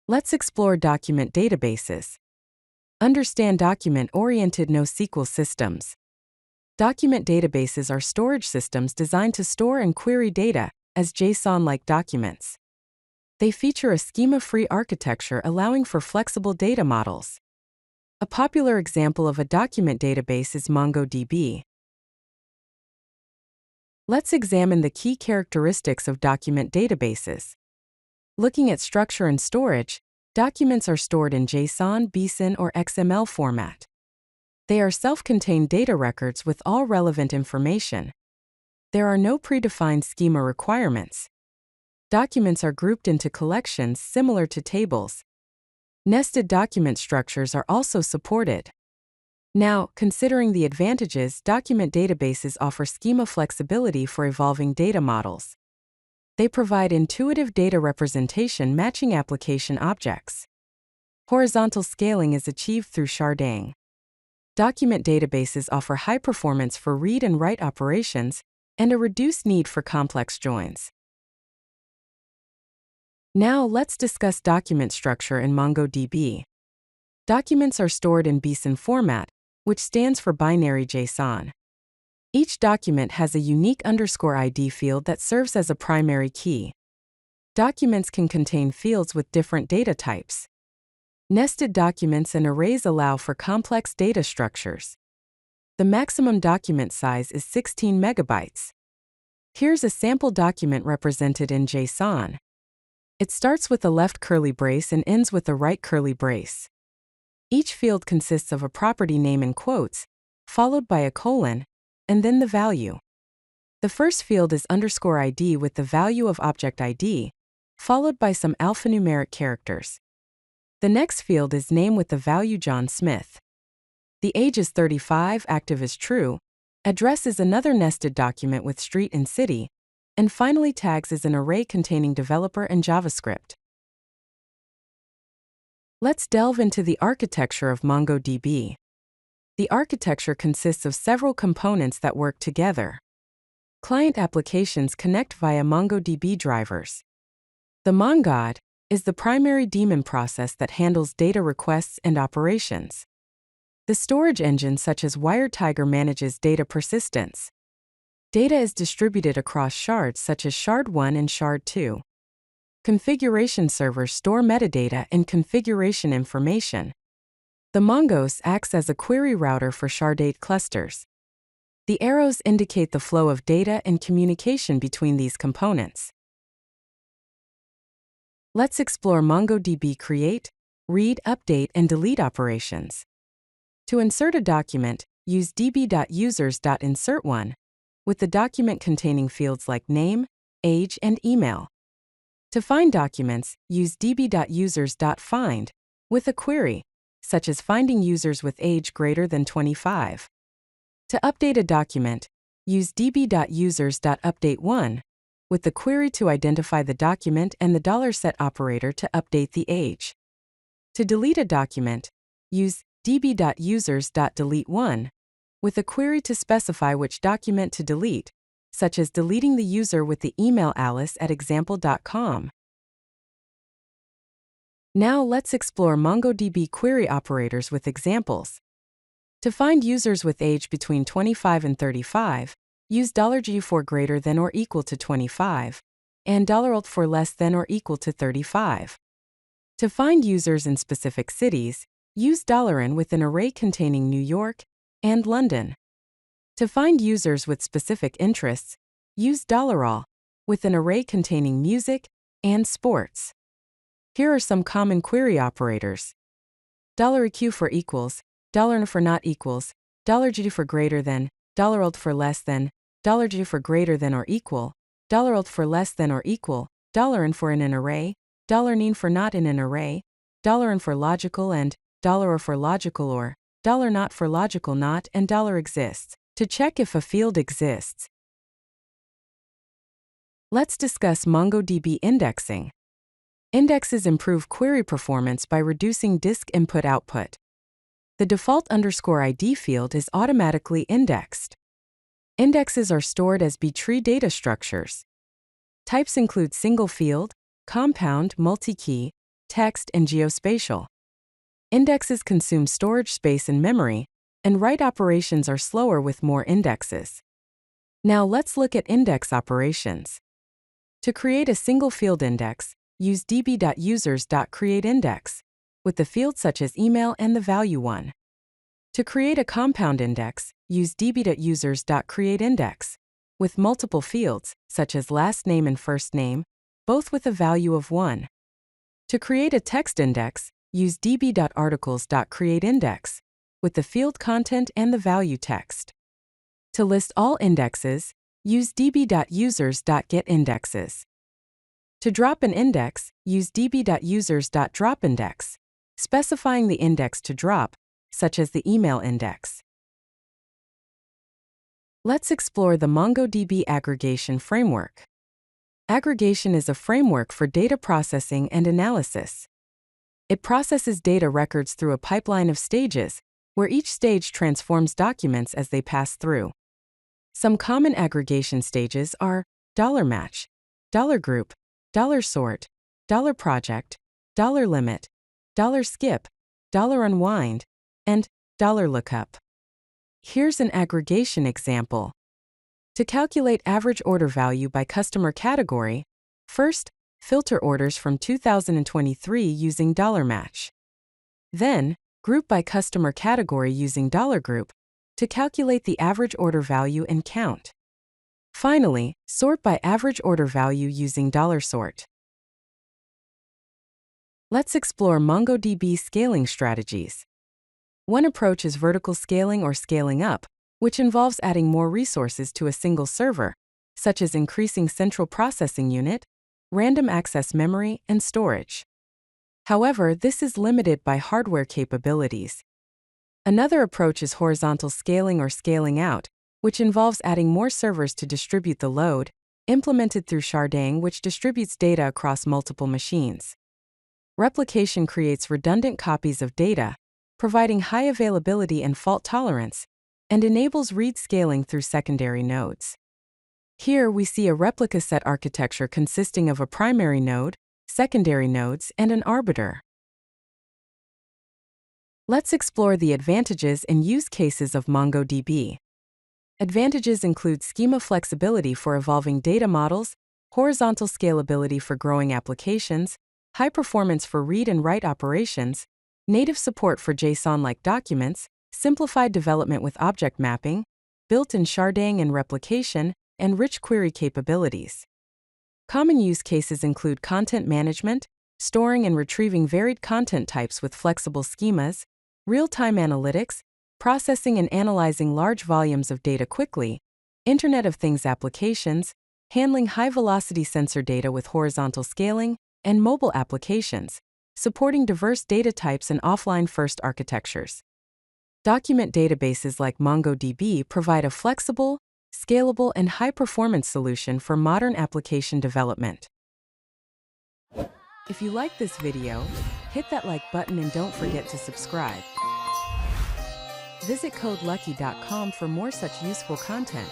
Let's explore document databases. Understand document-oriented NoSQL systems. Document databases are storage systems designed to store and query data as JSON-like documents. They feature a schema-free architecture allowing for flexible data models. A popular example of a document database is MongoDB. Let's examine the key characteristics of document databases. Looking at structure and storage, documents are stored in JSON, BSON, or XML format. They are self-contained data records with all relevant information. There are no predefined schema requirements. Documents are grouped into collections similar to tables. Nested document structures are also supported. Now, considering the advantages, document databases offer schema flexibility for evolving data models. They provide intuitive data representation matching application objects. Horizontal scaling is achieved through sharding. Document databases offer high performance for read and write operations and a reduced need for complex joins. Now let's discuss document structure in MongoDB. Documents are stored in BSON format, which stands for binary JSON. Each document has a unique _ID field that serves as a primary key. Documents can contain fields with different data types. Nested documents and arrays allow for complex data structures. The maximum document size is 16 megabytes. Here's a sample document represented in JSON. It starts with a left curly brace and ends with a right curly brace. Each field consists of a property name in quotes, followed by a colon, and then the value. The first field is _ID with the value of object ID, followed by some alphanumeric characters. The next field is name with the value John Smith. The age is 35, active is true, address is another nested document with street and city, and finally tags is an array containing developer and JavaScript. Let's delve into the architecture of MongoDB. The architecture consists of several components that work together. Client applications connect via MongoDB drivers. The MonGOD is the primary daemon process that handles data requests and operations. The storage engine such as WiredTiger manages data persistence. Data is distributed across shards such as Shard 1 and Shard 2. Configuration servers store metadata and configuration information. The Mongoose acts as a query router for sharded clusters. The arrows indicate the flow of data and communication between these components. Let's explore MongoDB create, read, update, and delete operations. To insert a document, use db.users.insert1, with the document containing fields like name, age, and email. To find documents, use db.users.find, with a query, such as finding users with age greater than 25. To update a document, use db.users.update1, with the query to identify the document and the $set operator to update the age. To delete a document, use db.users.delete1, with a query to specify which document to delete, such as deleting the user with the email alice@example.com. Now let's explore MongoDB query operators with examples. To find users with age between 25 and 35, use $G for greater than or equal to 25, and $alt for less than or equal to 35. To find users in specific cities, use $n with an array containing New York and London. To find users with specific interests, use $all with an array containing music and sports. Here are some common query operators. $eq for equals, $n for not equals, $g for greater than, $alt for less than, $g for greater than or equal, $alt for less than or equal, $n for in an array, $nin for not in an array, $n for logical and, $or for logical or, $not for logical not, and $exists, to check if a field exists. Let's discuss MongoDB indexing. Indexes improve query performance by reducing disk input-output. The default _ID field is automatically indexed. Indexes are stored as B-tree data structures. Types include single field, compound, multi-key, text, and geospatial. Indexes consume storage space and memory, and write operations are slower with more indexes. Now let's look at index operations. To create a single field index, use db.users.createIndex, with the fields such as email and the value 1. To create a compound index, use db.users.createIndex, with multiple fields, such as last name and first name, both with a value of 1. To create a text index, use db.articles.createIndex, with the field content and the value text. To list all indexes, use db.users.getIndexes. To drop an index, use db.users.dropIndex, specifying the index to drop, such as the email index. Let's explore the MongoDB Aggregation framework. Aggregation is a framework for data processing and analysis. It processes data records through a pipeline of stages, where each stage transforms documents as they pass through. Some common aggregation stages are $match, $group, $sort, $project, $limit, $skip, $unwind, and $lookup. Here's an aggregation example. To calculate average order value by customer category, first, filter orders from 2023 using $match. Then, group by customer category using $group to calculate the average order value and count. Finally, sort by average order value using $sort. Let's explore MongoDB scaling strategies. One approach is vertical scaling or scaling up, which involves adding more resources to a single server, such as increasing central processing unit, random access memory, and storage. However, this is limited by hardware capabilities. Another approach is horizontal scaling or scaling out, which involves adding more servers to distribute the load, implemented through sharding, which distributes data across multiple machines. Replication creates redundant copies of data, providing high availability and fault tolerance, and enables read scaling through secondary nodes. Here we see a replica set architecture consisting of a primary node, secondary nodes, and an arbiter. Let's explore the advantages and use cases of MongoDB. Advantages include schema flexibility for evolving data models, horizontal scalability for growing applications, high performance for read and write operations, native support for JSON-like documents, simplified development with object mapping, built-in sharding and replication, and rich query capabilities. Common use cases include content management, storing and retrieving varied content types with flexible schemas, real-time analytics, processing and analyzing large volumes of data quickly, Internet of Things applications, handling high-velocity sensor data with horizontal scaling, and mobile applications, supporting diverse data types and offline-first architectures. Document databases like MongoDB provide a flexible, scalable, and high-performance solution for modern application development. If you like this video, hit that like button and don't forget to subscribe. Visit codelucky.com for more such useful content.